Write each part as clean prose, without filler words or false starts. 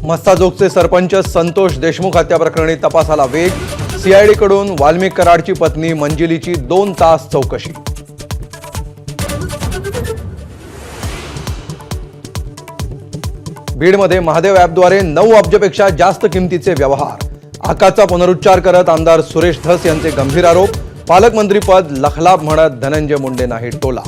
मस्ताजोगचे सरपंच संतोष देशमुख हत्या प्रकरणी तपासाला वेग। सीआयडी कडून वाल्मिक कराडची पत्नी मंजिलीची 2 तास चौकशी। बीडमध्ये महादेव ॲपद्वारे 9 अब्जपेक्षा जास्त किमतीचे व्यवहार। हक्काचा पुनरुच्चार करत आमदार सुरेश धस यांचे गंभीर आरोप। पालकमंत्रीपद लखलाभ म्हणत धनंजय मुंडे नाही टोला।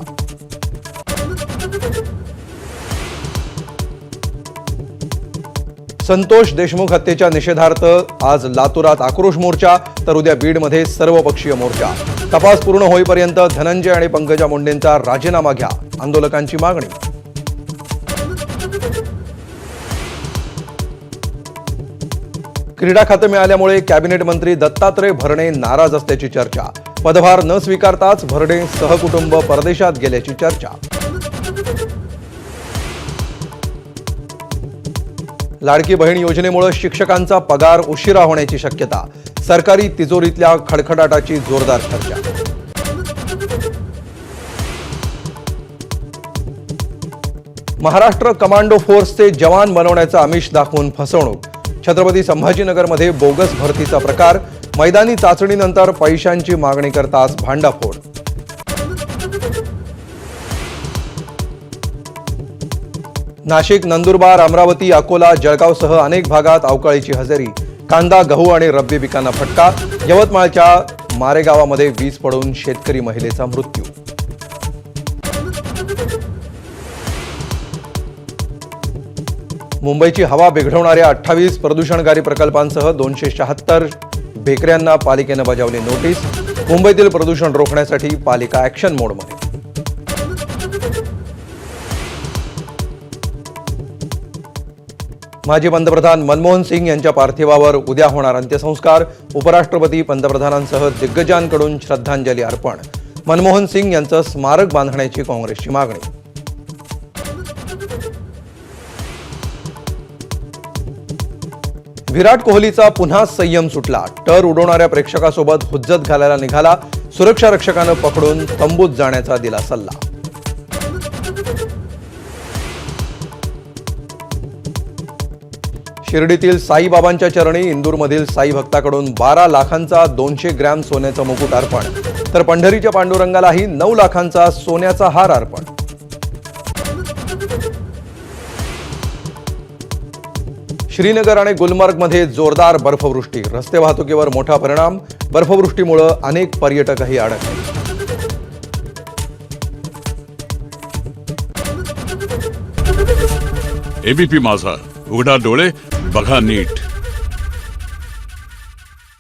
संतोष देशमुख हत्येच्या निषेधार्थ आज लातूरात आक्रोश मोर्चा, तर उद्या बीडमध्ये सर्वपक्षीय मोर्चा। तपास पूर्ण होईपर्यंत धनंजय आणि पंकजा मुंडेंचा राजीनामा घ्या, आंदोलकांची मागणी। क्रीडा खाते मिळाल्यामुळे कॅबिनेट मंत्री दत्तात्रय भरणे नाराज असल्याची चर्चा। पदभार न स्वीकारताच भरणे सहकुटुंब परदेशात गेल्याची चर्चा। लाडकी बहीण योजनेमुळे शिक्षकांचा पगार उशिरा होण्याची शक्यता। सरकारी तिजोरीतल्या खडखडाटाची जोरदार चर्चा। महाराष्ट्र कमांडो फोर्सचे जवान बनवण्याचा आमिष दाखवून फसवणूक। छत्रपती संभाजीनगरमध्ये बोगस भरतीचा प्रकार। मैदानी चाचणीनंतर पैशांची मागणी करताच भांडाफोड। नाशिक, नंदुरबार, अमरावती, अकोला, जळगावसह अनेक भागात अवकाळीची हजेरी। कांदा, गहू आणि रब्बी पिकांना फटका। यवतमाळच्या मारेगावामध्ये वीज पडून शेतकरी महिलेचा मृत्यू। मुंबईची हवा बिघडवणाऱ्या 28 प्रदूषणकारी प्रकल्पांसह 276 बेकऱ्यांना पालिकेने बजावली नोटीस। मुंबईतील प्रदूषण रोखण्यासाठी पालिका ॲक्शन मोडमध्ये। माजी पंतप्रधान मनमोहन सिंग यांच्या पार्थिवावर उद्या होणार अंत्यसंस्कार। उपराष्ट्रपती, पंतप्रधानांसह दिग्गजांकडून श्रद्धांजली अर्पण। मनमोहन सिंग यांचं स्मारक बांधण्याची काँग्रेसची मागणी। विराट कोहलीचा पुन्हा संयम सुटला। टर उडवणाऱ्या प्रेक्षकासोबत हुज्जत घालायला निघाला। सुरक्षा रक्षकानं पकडून तंबूत जाण्याचा दिला सल्ला। शिर्डीतील साईबाबांच्या चरणी इंदूरमधील साई भक्ताकडून 12 लाखांचा 200 ग्रॅम सोन्याचा मुकुट अर्पण, तर पंढरीच्या पांडुरंगालाही 9 लाखांचा सोन्याचा हार अर्पण। श्रीनगर आणि गुलमर्गमध्ये जोरदार बर्फवृष्टी। रस्ते वाहतुकीवर मोठा परिणाम। बर्फवृष्टीमुळे अनेक पर्यटकही अडकले। एबीपी माझा, उघडा डोळे बघा नीट।